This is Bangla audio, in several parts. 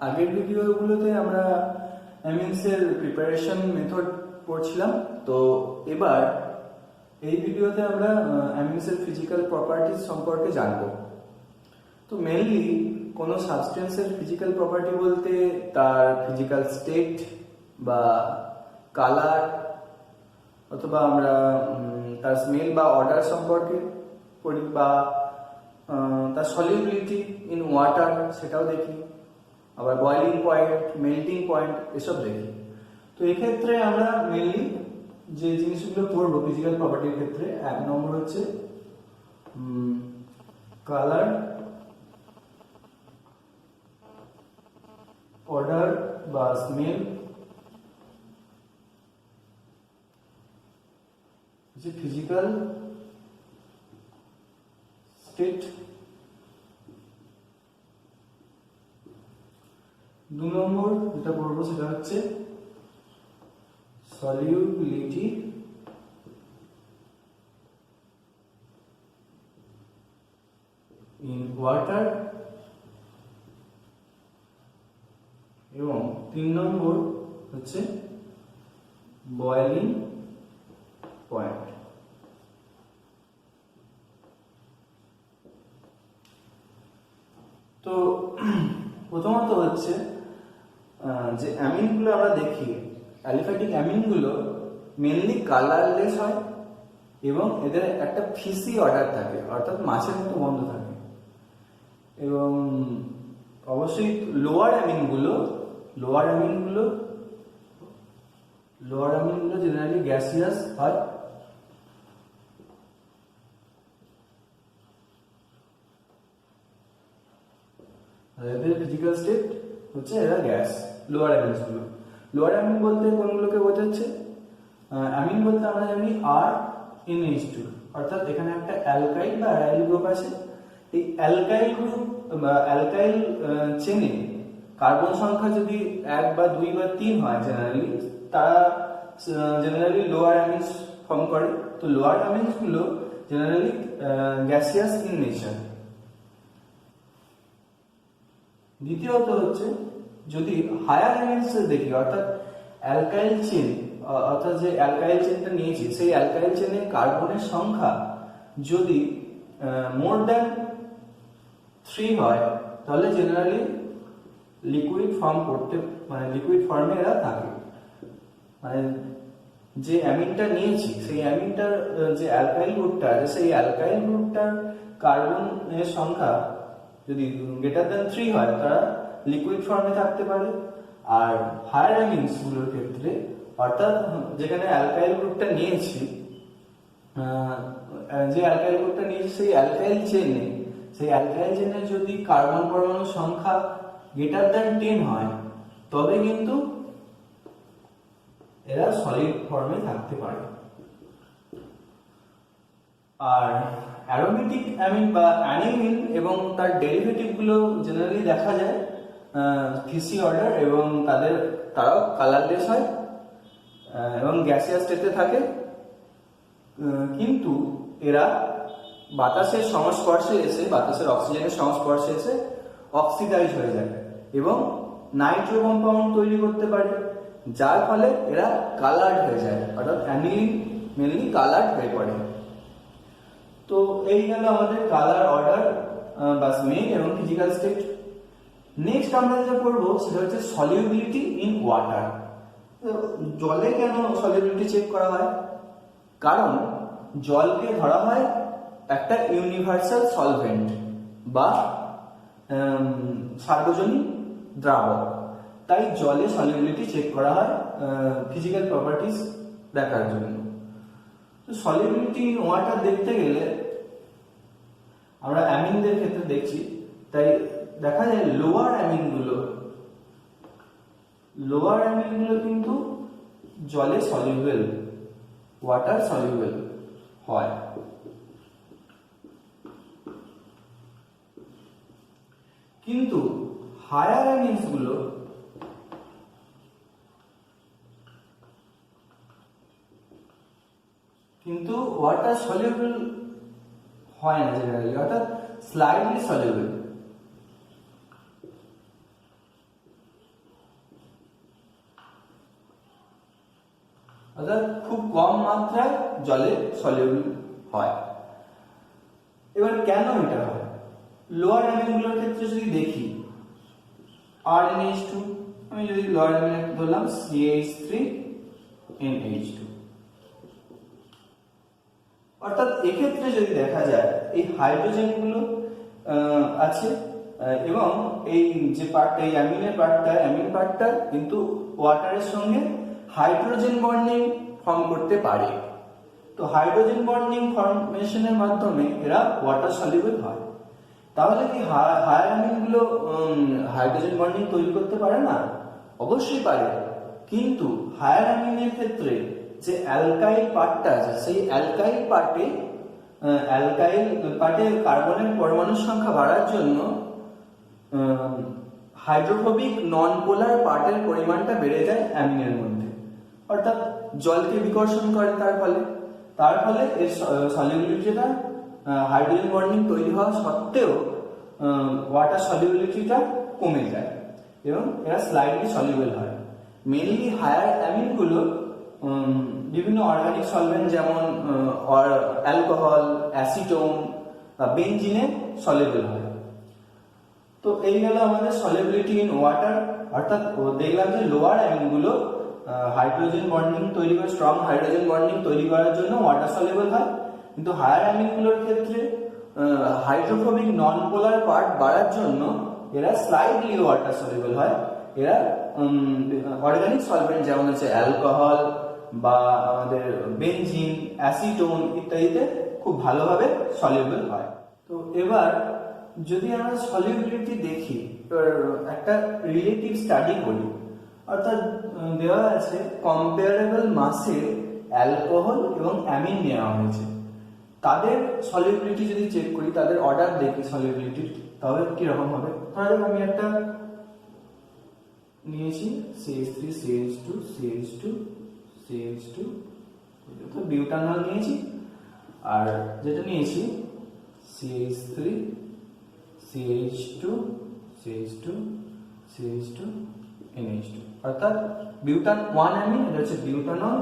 আগের ভিডিওগুলোতে আমরা অ্যামিনস এর প্রিপারেশন মেথড পড়ছিলাম। তো এবার এই ভিডিওতে আমরা অ্যামিনস এর ফিজিক্যাল প্রপার্টিজ সম্পর্কে জানব। তো মেইনলি কোনো সাবস্টেন্সের ফিজিক্যাল প্রপার্টি বলতে তার ফিজিক্যাল স্টেট বা কালার অথবা আমরা তার স্মেল বা অর্ডার সম্পর্কে পড়ি, বা তার সলিউবিলিটি ইন ওয়াটার সেটাও দেখি, আবার বয়েলিং পয়েন্ট, মেল্টিং পয়েন্ট এসব দেখি। তো এক্ষেত্রে আমরা মেনলি যে জিনিসগুলো পড়বো ফিজিক্যাল প্রপার্টির ক্ষেত্রে, এক নম্বর হচ্ছে কালার, অর্ডার বা স্মেল, ফিজিক্যাল স্টেট। 2 নম্বর যেটা পড়বো সেটা হচ্ছে সলিউবিলিটি ইন ওয়াটার, এবং 3 নম্বর হচ্ছে বয়েলিং পয়েন্ট। তো প্রথমত হচ্ছে যে অ্যামিনগুলো আমরা দেখি, অ্যালিফ্যাটিক অ্যামিনগুলো মেনলি কালারলেস হয় এবং এদের একটা ফিসি অর্ডার থাকে, অর্থাৎ মাছের মতো গন্ধ থাকে। এবং অবশ্যই লোয়ার অ্যামিনগুলো জেনারেলি গ্যাসিয়াস হয়। এদের ফিজিক্যাল স্টেট হচ্ছে এরা গ্যাস, লোয়ার অ্যামিনস গুলো। লোয়ার অ্যামিন বলতে কোনগুলোকে বোঝাচ্ছে? অ্যামিন বলতে আমরা জানি R(NH2), অর্থাৎ এখানে একটা অ্যালকাইল বা অ্যারাইল গ্রুপ আছে। এই অ্যালকাইল গ্রুপ বা অ্যালকাইল চেনে কার্বন সংখ্যা যদি 1 বা 2 বা 3 হয় জেনারেলি, তারা জেনারেলি লোয়ার অ্যামিনস ফর্ম করে। তো লোয়ার অ্যামিনস গুলো জেনারেলি গ্যাসিয়াস ইন নেচার। দ্বিতীয়ত হচ্ছে যদি হায়ার অ্যামিনস দেখি, অর্থাৎ অ্যালকাইল চেন, অর্থাৎ যে অ্যালকাইল চেনটা নিয়েছি সেই অ্যালকাইল চেনে কার্বনের সংখ্যা যদি মোর দ্যান 3 হয়, তাহলে জেনারেলি লিকুইড ফর্মে এরা থাকে। মানে যে অ্যামিনটা নিয়েছি সেই অ্যামিনটার যে অ্যালকাইল গ্রুপটা আছে, সেই অ্যালকাইল গ্রুপটার কার্বনের সংখ্যা যদি গ্রেটার দ্যান 3 হয়, তারা লিকুইড ফর্মে থাকতে পারে। আর হায়ার অ্যামিনস গুলোর ক্ষেত্রে, অর্থাৎ যেখানে অ্যালকাইল গ্রুপটা নিয়েছি, সেই অ্যালকাইল চেনে যদি কার্বন পরমাণুর সংখ্যা গ্রেটার দ্যান 10 হয়, তবে কিন্তু এরা সলিড ফর্মে থাকতে পারে। আর অ্যারোমেটিক অ্যামিন বা অ্যানিমিন এবং তার ডেরিভেটিভ গুলো জেনারেলি দেখা যায় ফিসি অর্ডার, এবং তারাও কালারলেস হয় এবং গ্যাসিয়াস স্টেটে থাকে। কিন্তু এরা বাতাসের অক্সিজেনের সংস্পর্শে এসে অক্সিডাইজ হয়ে যায় এবং নাইট্রো কম্পাউন্ড তৈরি করতে পারে, যার ফলে এরা কালার্ড হয়ে যায়, অর্থাৎ অ্যানিলিন মেনলি কালার্ড হয়ে পড়ে। তো এই গেল আমাদের কালার, অর্ডার বা স্মেল এবং ফিজিক্যাল স্টেট। নেক্সট আমরা যেটা পড়বো সেটা হচ্ছে সলিউবিলিটি ইন ওয়াটার। জলে কেন সলিউবিলিটি চেক করা হয়? কারণ জলকে ধরা হয় একটা ইউনিভার্সাল সলভেন্ট বা সার্বজনীন দ্রাবক, তাই জলে সলিউবিলিটি চেক করা হয় ফিজিক্যাল প্রপার্টিজ দেখার জন্য। তো সলিউবিলিটি ইন ওয়াটার দেখতে গেলে আমরা অ্যামিনদের ক্ষেত্রে দেখছি, তাই দেখা যায় লোয়ার অ্যামিনগুলো কিন্তু জলে সলিউবেল, ওয়াটার সলিউবেল হয়। কিন্তু হায়ার অ্যামিনস গুলো কিন্তু ওয়াটার সলিউবল হয় না জেনারেলি, অর্থাৎ স্লাইডলি সলিউবল। অর্থাৎ খুব কম মাত্রায় জলে সলিউবল হয়। এবার কেন এটা হয়? লোয়ার অ্যামিনগুলোর ক্ষেত্রে যদি দেখি RnH2, আমি যদি লোয়ার অ্যামিন ধরলাম CH3NH2, অর্থাৎ এক্ষেত্রে যদি দেখা যায় এই হাইড্রোজেনগুলো আছে এবং এই যে পার্টটা, এই অ্যামিন পার্টটা কিন্তু ওয়াটারের সঙ্গে হাইড্রোজেন বন্ডিং ফর্ম করতে পারে। তো হাইড্রোজেন বন্ডিং ফর্মেশনের মাধ্যমে এরা ওয়াটার সলিউবল হয়। তাহলে কি হায়ার অ্যামিনগুলো হাইড্রোজেন বন্ডিং তৈরি করতে পারে না? অবশ্যই পারে, কিন্তু হায়ার অ্যামিনের ক্ষেত্রে যে অ্যালকাইল পার্টটা আছে, সেই অ্যালকাইল পার্টে কার্বনের পরমাণুর সংখ্যা বাড়ার জন্য হাইড্রোফোবিক নন পোলার পার্টের পরিমাণটা বেড়ে যায় অ্যামিনের মধ্যে, অর্থাৎ জলকে বিকর্ষণ করে। তার ফলে এর সলিউবিলিটিটা, হাইড্রোজেন বন্ডিং তৈরি হওয়া সত্ত্বেও ওয়াটার সলিউবিলিটিটা কমে যায় এবং এরা স্লাইডলি সলিউবল হয়। মেইনলি হায়ার অ্যামিনগুলো বিভিন্ন অর্গানিক সলভেন্ট যেমন অ্যালকোহল, অ্যাসিটোন বা বেনজিনে সলিউবল হয়। তো এই গেল আমাদের সলিউবিলিটি ইন ওয়াটার, অর্থাৎ দেখলাম যে লোয়ার অ্যামিনগুলো হাইড্রোজেন বন্ডিং তৈরি করে, স্ট্রং হাইড্রোজেন বন্ডিং তৈরি করার জন্য ওয়াটার সলিউবল হয়, কিন্তু হায়ার অ্যামিনগুলোর ক্ষেত্রে হাইড্রোফোবিক নন পোলার পার্ট বাড়ার জন্য এরা স্লাইডলি ওয়াটার সলিউবল হয়। এরা অর্গানিক সলভেন্ট যেমন হচ্ছে অ্যালকোহল বা আমাদের বেনজিন, অ্যাসিটোন ইত্যাদিতে খুব ভালোভাবে সলিউবল হয়। তো এবার যদি আমরা সলিউবিলিটি দেখি, একটা রিলেটিভ স্টাডি করি, অর্থাৎ দেওয়া আছে কম্পেয়ারেবল মাসে অ্যালকোহল এবং অ্যামিন নেওয়া হয়েছে, তাদের সলিউবিলিটি যদি চেক করি, তাদের অর্ডার দেখি সলিউবিলিটির, তাহলে কিরকম হবে। তাহলে আমি একটা নিয়েছি CH3 CH2 CH2 CH2, butanol নিয়েছি, আর যেটা নিয়েছি CH3 CH2 CH2 CH2 NH2, অর্থাৎ বিউটান 1 অ্যামিন, এটা হচ্ছে বিউটানল,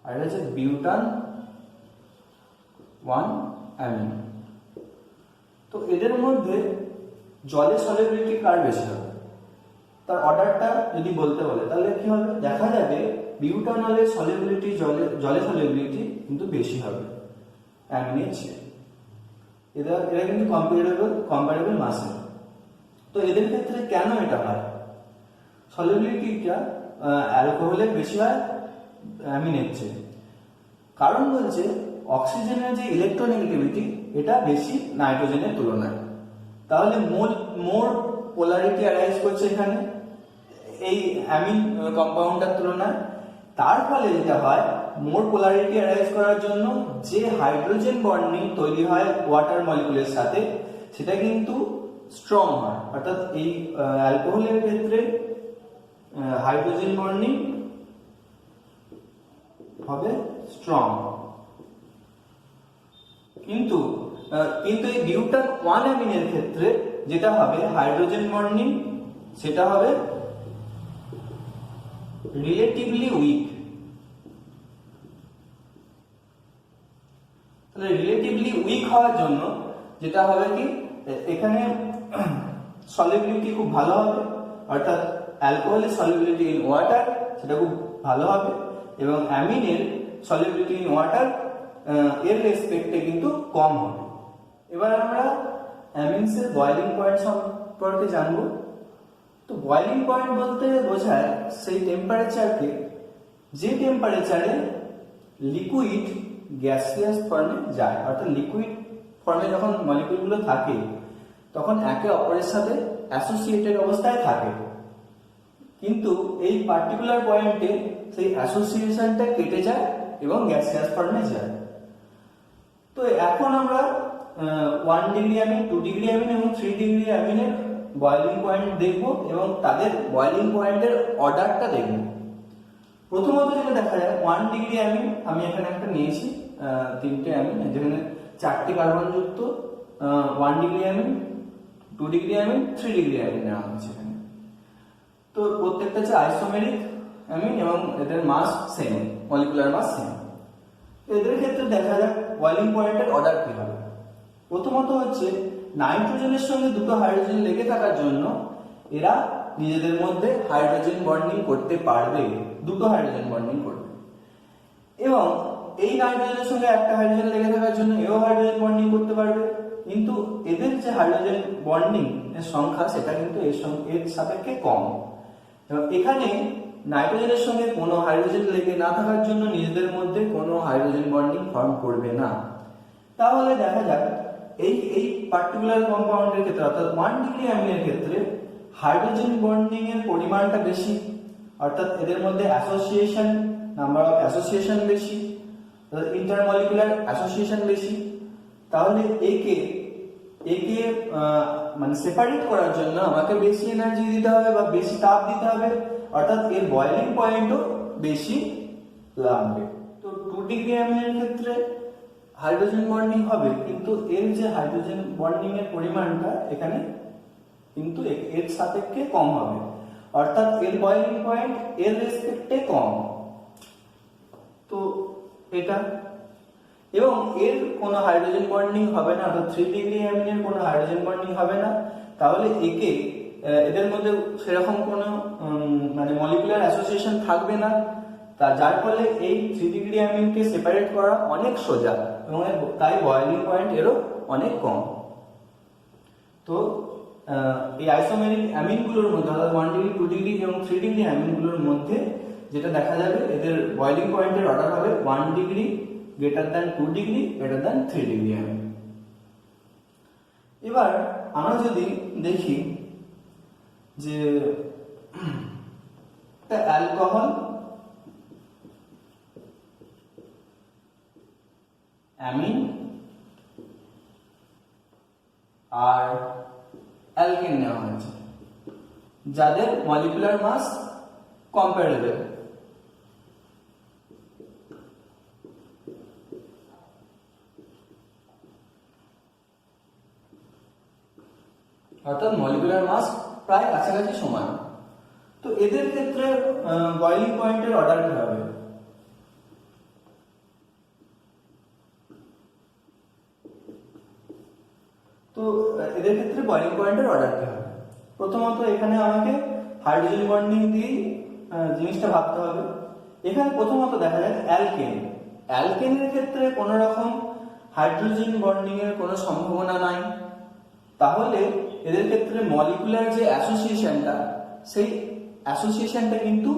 আর এটা হচ্ছে বিউটান 1 অ্যামিন। তো এদের মধ্যে জলের সলিউবিলিটি কার বেশি হবে, তার অর্ডারটা যদি বলতে বলে, তাহলে কি হবে? দেখা যাবে বিউটানলের সলিউবিলিটি, জলে সলিউবিলিটি কিন্তু বেশি হবে অ্যামিনের চেয়ে। এরা কিন্তু কম্পারেবল মাসে। তো এদের ক্ষেত্রে কেন এটা হয়? সলিউবিলিটিটা অ্যালকোহলের বেশি হয় অ্যামিনের চেয়ে। কারণ বলছে অক্সিজেনের যে ইলেকট্রোনেগেটিভিটি, এটা বেশি নাইট্রোজেনের তুলনায়। তাহলে মোর পোলারিটি অ্যারাইজ করছে এখানে এই অ্যামিন কম্পাউন্ডটার তুলনায়। তার ফলে যেটা হয়, মোর পোলারিটি অ্যারাইজ করার জন্য যে হাইড্রোজেন বন্ডিং তৈরি হয় ওয়াটার মলিকুলের সাথে, সেটা কিন্তু স্ট্রং হয়। অর্থাৎ এই অ্যালকোহলের ক্ষেত্রে হাইড্রোজেন বন্ডিং হবে স্ট্রং, কিন্তু এই বিউটান 1 অ্যামিনের ক্ষেত্রে যেটা হবে হাইড্রোজেন বন্ডিং, সেটা হবে রিলেটিভলি উইক। তাহলে রিলেটিভলি উইক হওয়ার জন্য যেটা হবে কি, এখানে সলিউবিলিটি খুব ভালো হবে, অর্থাৎ অ্যালকোহলের সলিউবিলিটি ইন ওয়াটার সেটা খুব ভালো হবে, এবং অ্যামিনের সলিউবিলিটি ইন ওয়াটার এর রেসপেক্টে কিন্তু কম হবে। এবার আমরা অ্যামিনসের বয়লিং পয়েন্ট সম্পর্কে জানবো। তো বয়লিং পয়েন্ট বলতে বোঝায় সেই টেম্পারেচারকে, যে টেম্পারেচারে লিকুইড গ্যাসিয়াস ফর্মে যায়, অর্থাৎ লিকুইড ফর্মে যখন মলিকুলগুলো থাকে তখন একে অপরের সাথে অ্যাসোসিয়েটেড অবস্থায় থাকে, কিন্তু এই পার্টিকুলার পয়েন্টে সেই অ্যাসোসিয়েশনটা কেটে যায় এবং গ্যাসিয়াস ফর্মে যায়। তো এখন আমরা 1 ডিগ্রি অ্যামিন, 2 ডিগ্রি অ্যামিন এবং 3 ডিগ্রি অ্যামিনের বয়লিং পয়েন্ট দেখব এবং তাদের বয়লিং পয়েন্টের অর্ডারটা দেখব। প্রথমত যেটা দেখা যায় 1 ডিগ্রি অ্যামিন, আমি এখানে একটা নিয়েছি 3টে অ্যামিন, যেখানে 4টি কার্বন যুক্ত 1 degree amine, 2 degree amine, 3 degree amine নেওয়া হয়েছে এখানে। তো প্রত্যেকটা হচ্ছে আইসোমেরিক অ্যামিন এবং এদের মাস সেম, মলিকুলার মাস সেম। এদের ক্ষেত্রে দেখা যাক বয়লিং পয়েন্টের অর্ডার কি হবে। প্রথমত হচ্ছে নাইট্রোজেনের সঙ্গে দুটো হাইড্রোজেন লেগে থাকার জন্য এরা নিজেদের মধ্যে হাইড্রোজেন বন্ডিং করতে পারবে, দুটো হাইড্রোজেন বন্ডিং করবে। এবং এই নাইট্রোজেনের সঙ্গে একটা হাইড্রোজেন লেগে থাকার জন্য এও হাইড্রোজেন বন্ডিং করতে পারবে, কিন্তু এদের যে হাইড্রোজেন বন্ডিং এর সংখ্যা সেটা কিন্তু এর সাপেক্ষে কম। এবং এখানে নাইট্রোজেনের সঙ্গে কোনো হাইড্রোজেন লেগে না থাকার জন্য নিজেদের মধ্যে কোনো হাইড্রোজেন বন্ডিং ফর্ম করবে না। তাহলে দেখা যাক এই পার্টিকুলার কম্পাউন্ডের ক্ষেত্রে অর্থাৎ 1 ডিগ্রি অ্যামিনের ক্ষেত্রে হাইড্রোজেন বন্ডিং এর পরিমাণটা বেশি, অর্থাৎ এদের মধ্যে অ্যাসোসিয়েশন, নাম্বার অফ অ্যাসোসিয়েশন বেশি, ইন্টারমলিকুলার অ্যাসোসিয়েশন বেশি। তাহলে একে মানে সেপারেট করার জন্য আমাকে বেশি এনার্জি দিতে হবে বা বেশি তাপ দিতে হবে, অর্থাৎ এর বয়লিং পয়েন্টও বেশি লাগবে। তো 2 ডিগ্রি অ্যামিনের ক্ষেত্রে হাইড্রোজেন বন্ডিং হবে, কিন্তু এর যে হাইড্রোজেন বন্ডিং এর পরিমাণটা এখানে কিন্তু এর সাপেক্ষে কম হবে, অর্থাৎ এর বয়লিং পয়েন্ট এর রেসপেক্টে কম। তো এটা, এবং এর কোনো হাইড্রোজেন বন্ডিং হবে না, অর্থাৎ 3 ডিগ্রি অ্যামিনের কোনো হাইড্রোজেন বন্ডিং হবে না। তাহলে এদের মধ্যে সেরকম কোনো মানে মলিকুলার অ্যাসোসিয়েশন থাকবে না, যার ফলে এই 3 ডিগ্রি অ্যামিনকে সেপারেট করা অনেক সোজা এবং তাই বয়লিং পয়েন্ট এরও অনেক কম। তো এই আইসোমেরিক অ্যামিনগুলোর মধ্যে অর্থাৎ 1 ডিগ্রি, 2 ডিগ্রি এবং 3 ডিগ্রি অ্যামিনগুলোর মধ্যে যেটা দেখা যাবে এদের বয়লিং পয়েন্টের অর্ডার হবে 1 degree greater than 2 degree greater than 3 degree amine. এবার আমরা যদি দেখি যে অ্যালকোহল, অ্যামিন আর অ্যালকেন নেওয়া হয়েছে যাদের মলিকুলার মাস কম্পারেবল। অর্থাৎ মলিকুলার মাস প্রায় কাছাকাছি সমান। তো এদের ক্ষেত্রে বয়লিং পয়েন্টের অর্ডার কি হবে? তো এদের ক্ষেত্রে বয়লিং পয়েন্টের অর্ডার কি হবে? প্রথমত এখানে আমাকে হাইড্রোজেন বন্ডিং দিয়ে জিনিসটা ভাবতে হবে। এখানে প্রথমত দেখা যায় অ্যালকেন, অ্যালকেনের ক্ষেত্রে কোনো রকম হাইড্রোজেন বন্ডিং এর কোনো সম্ভাবনা নাই। তাহলে এদের ক্ষেত্রে মলিকুলার যে অ্যাসোসিয়েশনটা, সেই অ্যাসোসিয়েশনটা কিন্তু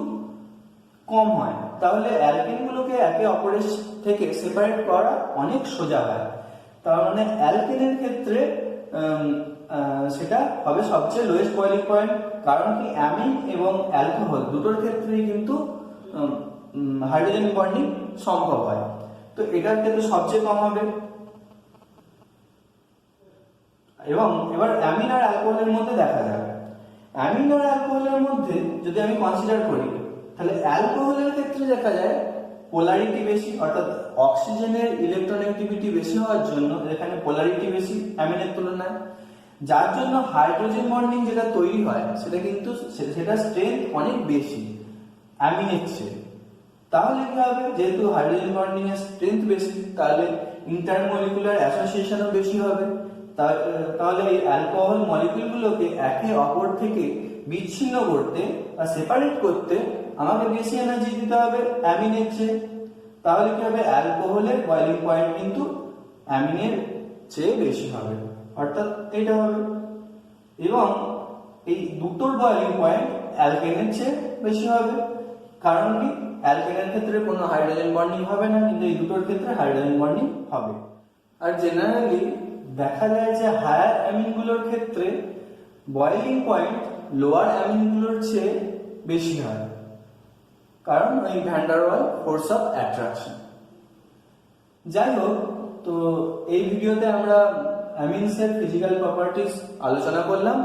কম হয়। তাহলে অ্যালকেনগুলোকে একে অপরের থেকে সেপারেট করা অনেক সোজা হয়। তার মানে অ্যালকেনের ক্ষেত্রে সেটা হবে সবচেয়ে লোয়েস্ট বয়লিং পয়েন্ট, কারণ কি অ্যামিন এবং অ্যালকোহল দুটোর ক্ষেত্রেই কিন্তু হাইড্রোজেন বন্ডিং সম্ভব হয়। তো এটার ক্ষেত্রে সবচেয়ে কম হবে। এবং এবার অ্যামিন আর অ্যালকোহলের মধ্যে দেখা যাবে, অ্যামিন আর অ্যালকোহলের মধ্যে যদি আমি কনসিডার করি, তাহলে অ্যালকোহলের ক্ষেত্রে দেখা যায় পোলারিটি বেশি, অর্থাৎ অক্সিজেনের ইলেকট্রোনেগেটিভিটি বেশি হওয়ার জন্য এখানে পোলারিটি বেশি অ্যামিনের তুলনায়, যার জন্য হাইড্রোজেন বন্ডিং যেটা তৈরি হয় সেটা কিন্তু সেটা স্ট্রেংথ অনেক বেশি অ্যামিনের চেয়ে। তাহলে কি হবে, যেহেতু হাইড্রোজেন বন্ডিং এর স্ট্রেংথ বেশি, তাহলে ইন্টারমলিকুলার অ্যাসোসিয়েশনও বেশি হবে। তাহলে এই অ্যালকোহল মলিকিউলগুলোকে একে অপর থেকে বিচ্ছিন্ন করতে বা সেপারেট করতে আমাকে বেশি এনার্জি দিতে হবে অ্যামিনের চেয়ে। তাহলে কি হবে, অ্যালকোহলের বয়লিং পয়েন্ট কিন্তু অ্যামিনের চেয়ে বেশি হবে, অর্থাৎ এটা হবে। এবং এই দুটোর বয়লিং পয়েন্ট অ্যালকেনের চেয়ে বেশি হবে, কারণ কি অ্যালকেনের ক্ষেত্রে কোনো হাইড্রোজেন বন্ডিং হবে না, কিন্তু এই দুটোর ক্ষেত্রে হাইড্রোজেন বন্ডিং হবে। আর জেনারেলি দেখা যায় যে হায়ার অ্যামিনগুলোর ক্ষেত্রে বয়লিং পয়েন্ট লোয়ার অ্যামিনগুলোর চেয়ে বেশি হয়, কারণ এই van der wall force of attraction. যাই হোক, তো এই ভিডিওতে আমরা অ্যামিনসের ফিজিক্যাল প্রপার্টিজ আলোচনা করলাম।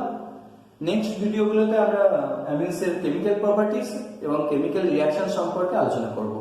নেক্সট ভিডিওগুলোতে আমরা অ্যামিনসের কেমিক্যাল প্রপার্টিজ এবং কেমিক্যাল রিঅ্যাকশন সম্পর্কে আলোচনা করব।